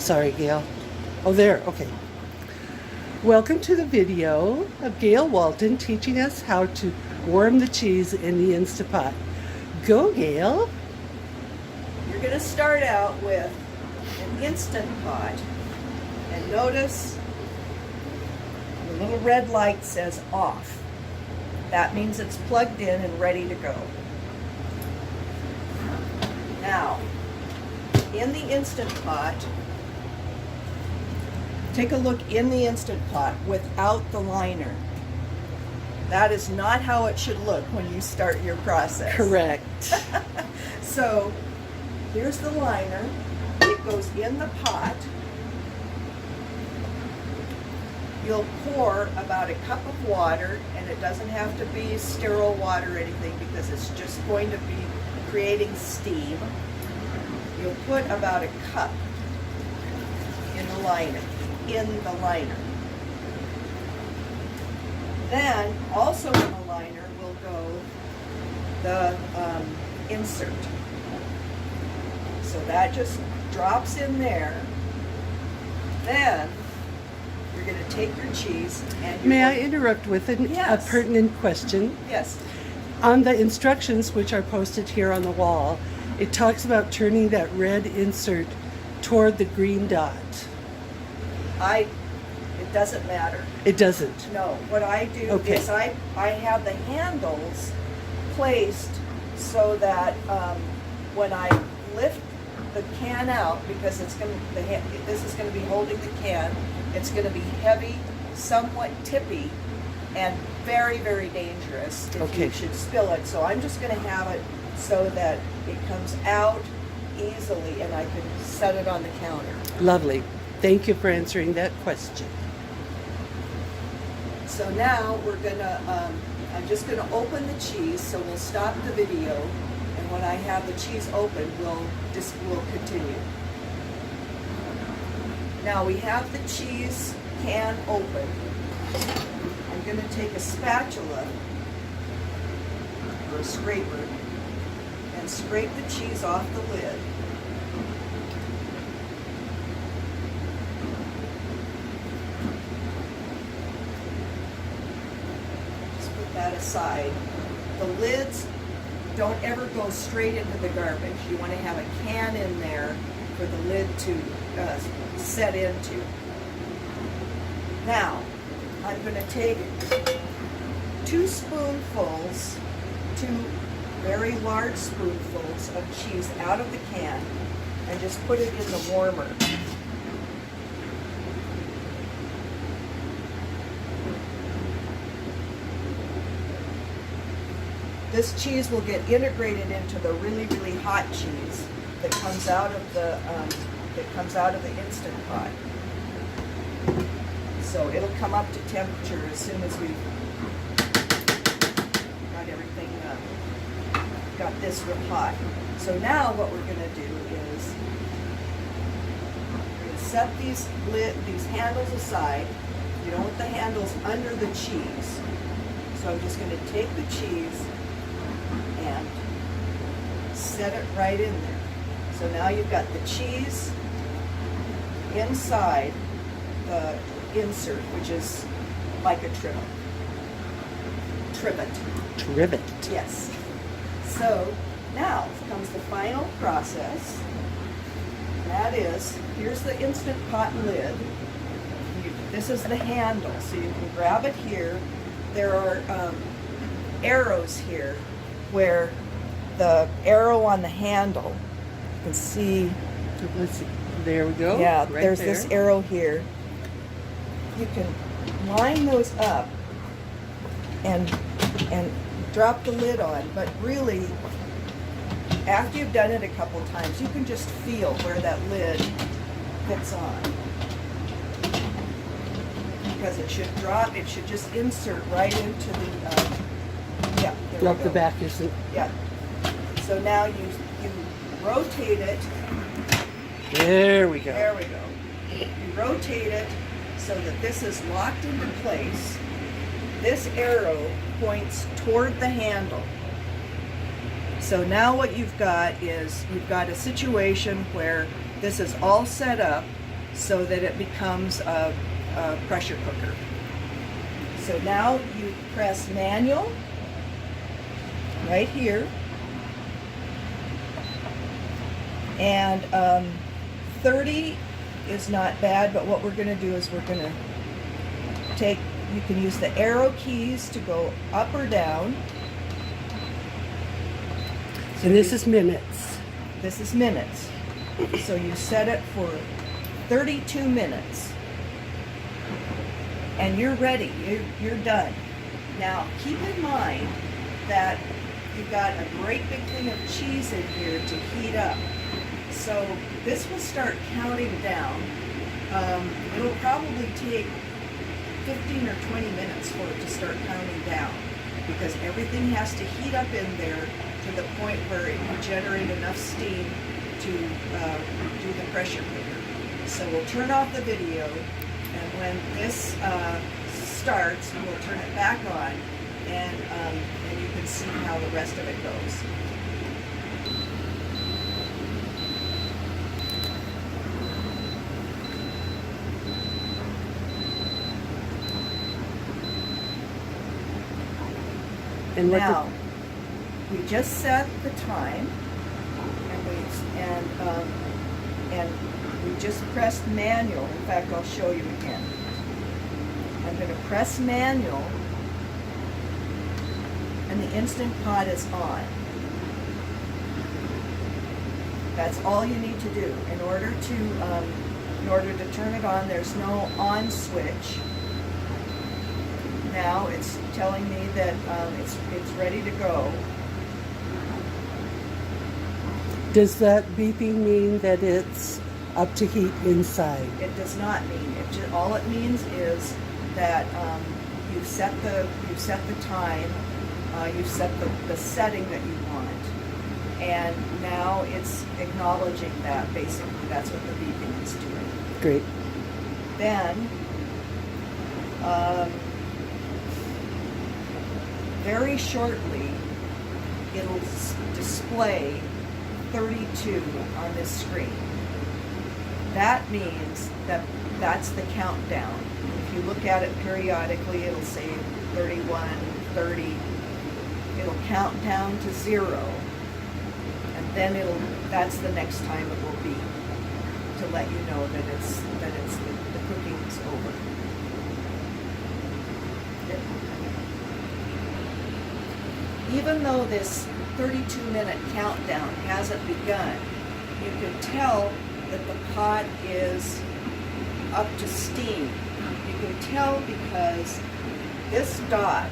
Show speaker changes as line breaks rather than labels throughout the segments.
Sorry, Gayle. Oh, there. Okay. Welcome to the video of Gayle Walton teaching us how to warm the cheese in the Instant Pot. Go, Gayle.
You're going to start out with an Instant Pot, and notice the little red light says off. That means it's plugged in and ready to go. Now, in the Instant Pot, take a look in the Instant Pot without the liner. That is not how it should look when you start your process.
Correct.
So, here's the liner. It goes in the pot. You'll pour about a cup of water, and it doesn't have to be sterile water or anything because it's just going to be creating steam. You'll put about a cup in the liner. Then, also in the liner will go the insert. So that just drops in there. Then, you're going to take your cheese and
May I interrupt with a
Yes.
pertinent question?
Yes.
On the instructions, which are posted here on the wall, it talks about turning that red insert toward the green dot.
It doesn't matter.
It doesn't.
No, what I do
Okay.
is I have the handles placed so that when I lift the can out, because this is going to be holding the can, it's going to be heavy, somewhat tippy, and very, very dangerous if you should spill it. So I'm just going to have it so that it comes out easily and I can set it on the counter.
Lovely. Thank you for answering that question.
So now we're gonna, I'm just gonna open the cheese, so we'll stop the video, and when I have the cheese open, we'll continue. Now we have the cheese can open. I'm gonna take a spatula or a scraper and scrape the cheese off the lid. That aside. The lids don't ever go straight into the garbage. You want to have a can in there for the lid to set into. Now, I'm going to take 2 spoonfuls, 2 very large spoonfuls of cheese out of the can and just put it in the warmer. This cheese will get integrated into the really, really hot cheese that comes out of the Instant Pot. So it'll come up to temperature as soon as we've got everything got this real hot. So now what we're going to do is we're going to set these handles aside. You don't want the handles under the cheese. So I'm just going to take the cheese and set it right in there. So now you've got the cheese inside the insert, which is like a trivet.
Trivet.
Yes. So now comes the final process. That is, here's the Instant Pot lid. This is the handle, so you can grab it here. There are arrows here where the arrow on the handle, you can see.
Let's see. There we go.
Yeah,
right
there's
there.
this arrow here. You can line those up and drop the lid on, but really, after you've done it a couple times, you can just feel where that lid fits on. Because it should drop, it should just insert right into the, yeah, there
Drop
we
the
go.
back, isn't it?
Yeah. So now you rotate it.
There we go.
There we go. You rotate it so that this is locked into place. This arrow points toward the handle. So now what you've got is you've got a situation where this is all set up. so that it becomes a pressure cooker. So now you press manual right here, and 30 is not bad, but what we're going to do is we're going to take, you can use the arrow keys to go up or down. So
And this is minutes.
This is minutes. So you set it for 32 minutes. And you're ready. You're done. Now, keep in mind that you've got a great big thing of cheese in here to heat up. So this will start counting down. It'll probably take 15 or 20 minutes for it to start counting down, because everything has to heat up in there to the point where it can generate enough steam to do the pressure cooker. So we'll turn off the video, and when this starts, we'll turn it back on, and you can see how the rest of it goes.
And what
Now, we just set the time, and we just pressed manual. In fact, I'll show you again. I'm going to press manual, and the Instant Pot is on. That's all you need to do. In order to turn it on, there's no on switch. Now it's telling me that it's ready to go.
Does that beeping mean that it's up to heat inside?
It does not mean it. All it means is that you've set the time, you've set the setting that you want, and now it's acknowledging that. Basically, that's what the beeping is doing.
Great.
Then, very shortly, it'll display 32 on this screen. That means that that's the countdown. If you look at it periodically, it'll say 31, 30. It'll count down to 0, and then that's the next time it will be, to let you know that the cooking is over. Even though this 32-minute countdown hasn't begun, you can tell that the pot is up to steam. You can tell because this dot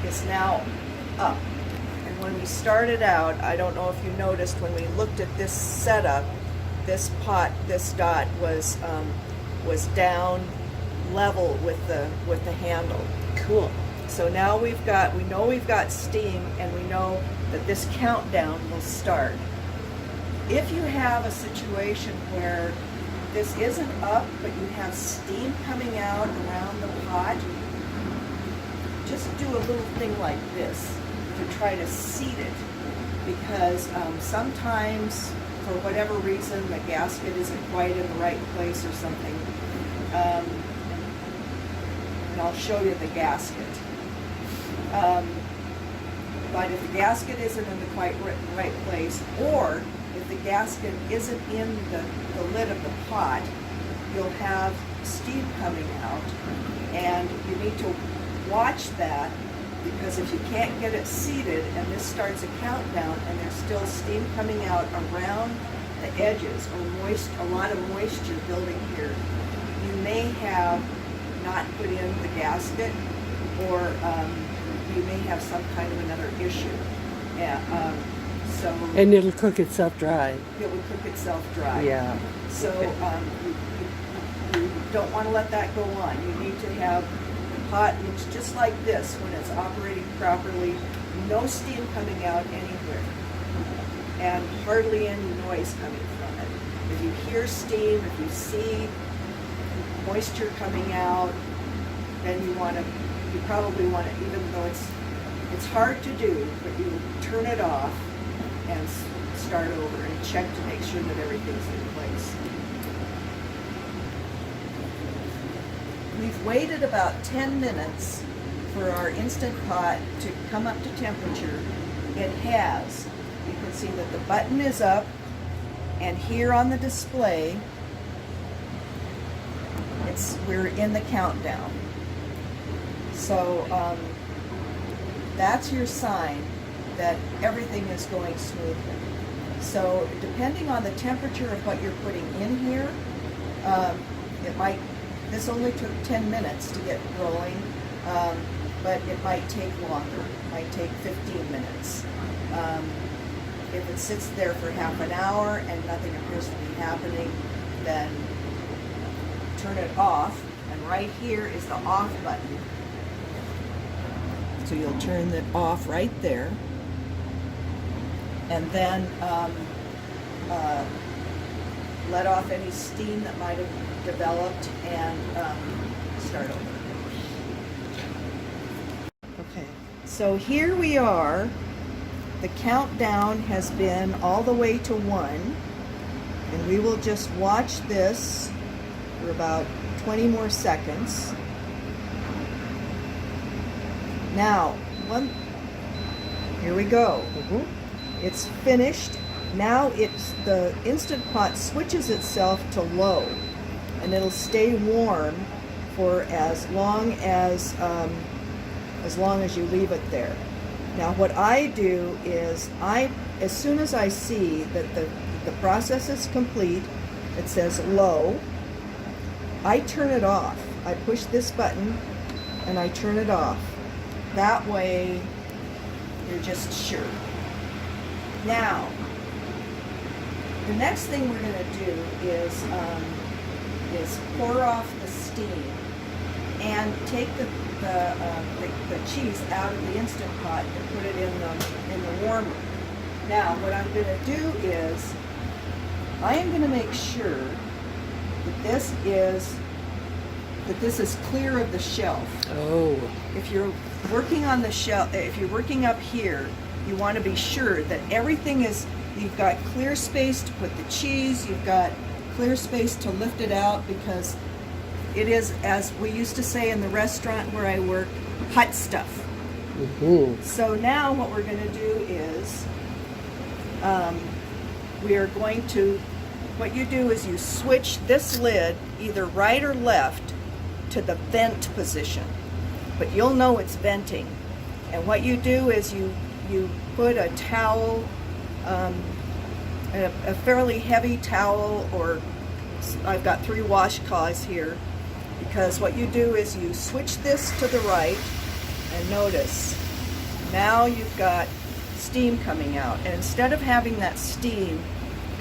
is now up. And when we started out, I don't know if you noticed, when we looked at this setup, this dot was down level with the handle.
Cool.
So now we know we've got steam, and we know that this countdown will start. If you have a situation where this isn't up, but you have steam coming out around the pot, just do a little thing like this to try to seat it, because sometimes, for whatever reason, the gasket isn't quite in the right place or something. And I'll show you the gasket. But if the gasket isn't in the quite right place, or if the gasket isn't in the lid of the pot, you'll have steam coming out, and you need to watch that, because if you can't get it seated and this starts a countdown and there's still steam coming out around the edges, or a lot of moisture building here, you may have not put in the gasket, or you may have some kind of another issue.
And it'll cook itself dry.
It will cook itself dry.
Yeah.
So you don't want to let that go on. You need to have the pot looks just like this when it's operating properly. No steam coming out anywhere, and hardly any noise coming from it. If you hear steam, if you see moisture coming out, then you probably want to, even though it's hard to do, but you turn it off and start over and check to make sure that everything's in place. We've waited about 10 minutes for our Instant Pot to come up to temperature. It has. You can see that the button is up, and here on the display, we're in the countdown. So that's your sign that everything is going smoothly. So depending on the temperature of what you're putting in here, this only took 10 minutes to get rolling, but it might take longer. It might take 15 minutes. If it sits there for half an hour and nothing appears to be happening, then turn it off. And right here is the off button. So you'll turn it off right there. And then let off any steam that might have developed and start over. Okay, so here we are. The countdown has been all the way to 1, and we will just watch this for about 20 more seconds. Now, here we go. It's finished. Now the Instant Pot switches itself to low, and it'll stay warm for as long as you leave it there. Now what I do is, as soon as I see that the process is complete, it says low, I turn it off. I push this button and I turn it off. That way you're just sure. Now, the next thing we're going to do is pour off the steam and take the cheese out of the Instant Pot and put it in the warmer. Now, what I'm going to do is I am going to make sure that this is clear of the shelf.
Oh.
If you're working on the shelf, if you're working up here, you want to be sure that everything is, you've got clear space to put the cheese, you've got clear space to lift it out, because it is, as we used to say in the restaurant where I work, hot stuff. So now what we're going to do is what you do is you switch this lid either right or left to the vent position, but you'll know it's venting. And what you do is you put a towel, a fairly heavy towel, or I've got 3 washcloths here, because what you do is you switch this to the right, and notice now you've got steam coming out, and instead of having that steam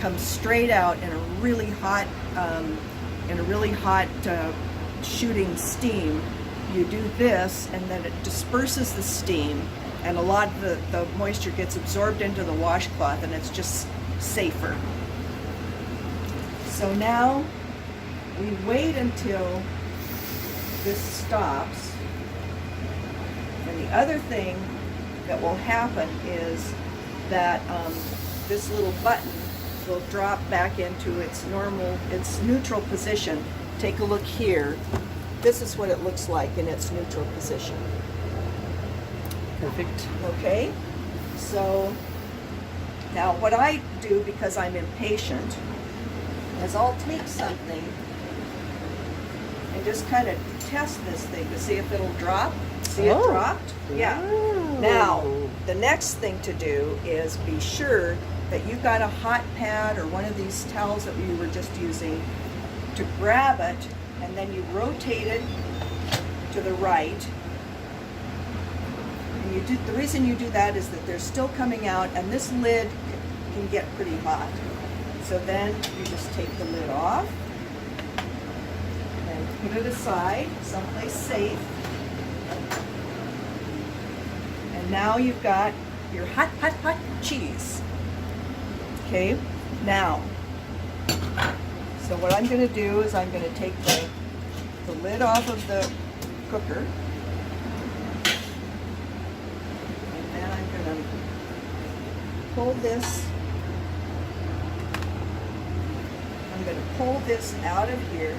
come straight out in a really hot shooting steam, you do this, and then it disperses the steam, and a lot of the moisture gets absorbed into the washcloth, and it's just safer. So now we wait until this stops. And the other thing that will happen is that this little button will drop back into its neutral position. Take a look here. This is what it looks like in its neutral position.
Perfect.
Okay, so now what I do, because I'm impatient, is I'll take something and just kind of test this thing to see if it'll drop. See, it dropped? Yeah.
Oh.
Now, the next thing to do is be sure that you've got a hot pad or one of these towels that we were just using to grab it, and then you rotate it to the right. And the reason you do that is that they're still coming out, and this lid can get pretty hot. So then you just take the lid off and put it aside, someplace safe. And now you've got your hot, hot, hot cheese. Okay, now, so what I'm going to do is I'm going to take the lid off of the cooker, and then I'm going to pull this going to pull this out of here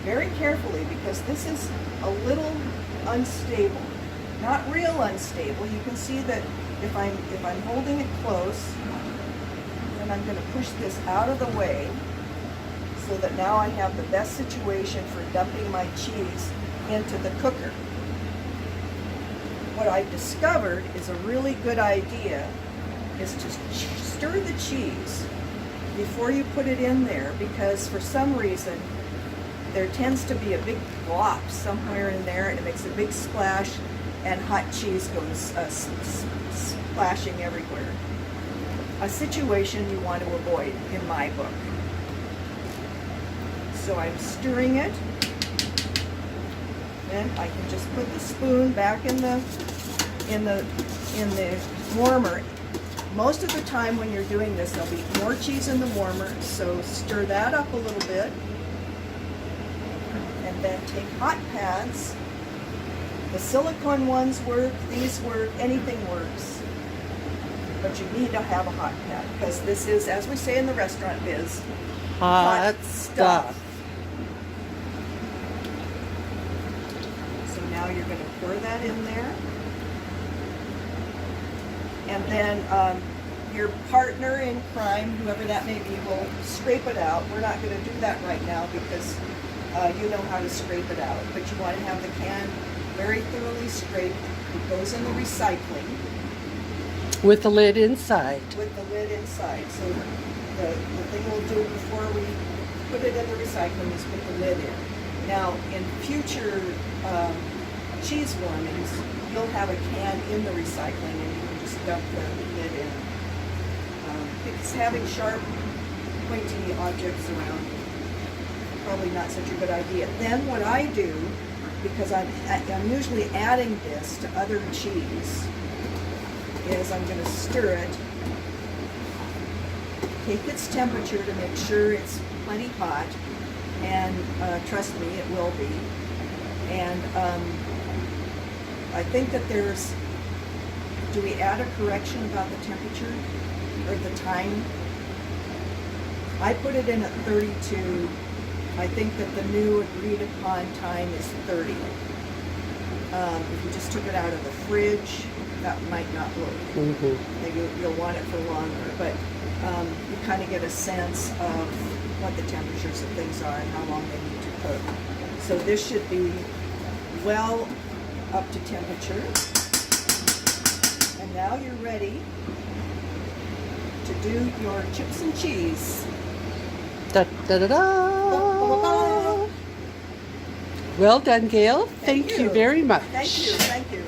very carefully because this is a little unstable. Not real unstable. You can see that if I'm holding it close, then I'm going to push this out of the way so that now I have the best situation for dumping my cheese into the cooker. What I've discovered is a really good idea is to stir the cheese before you put it in there, because for some reason there tends to be a big glop somewhere in there and it makes a big splash and hot cheese goes splashing everywhere. A situation you want to avoid in my book. So I'm stirring it. Then I can just put the spoon back in the warmer. Most of the time when you're doing this, there'll be more cheese in the warmer, so stir that up a little bit. And then take hot pads. The silicone ones work, these work, anything works. But you need to have a hot pad, because this is, as we say in the restaurant biz,
Hot stuff.
So now you're going to pour that in there. And then your partner in crime, whoever that may be, will scrape it out. We're not going to do that right now because you know how to scrape it out. But you want to have the can very thoroughly scraped. It goes in the recycling.
With the lid inside.
With the lid inside. So the thing we'll do before we put it in the recycling is put the lid in. Now, in future cheese warmings, you'll have a can in the recycling and you can just dump the lid in. Because having sharp, pointy objects around, probably not such a good idea. Then what I do, because I'm usually adding this to other cheese, is I'm going to stir it, take its temperature to make sure it's plenty hot, and trust me, it will be. And I think that there's, do we add a correction about the temperature or the time? I put it in at 32. I think that the new agreed upon time is 30. If you just took it out of the fridge, that might not work.
Mm-hmm.
Maybe you'll want it for longer, but you kind of get a sense of what the temperatures of things are and how long they need to cook. So this should be well up to temperature. And now you're ready to do your chips and cheese.
Da, da, da, da. Well done, Gayle. Thank you very much.
Thank you.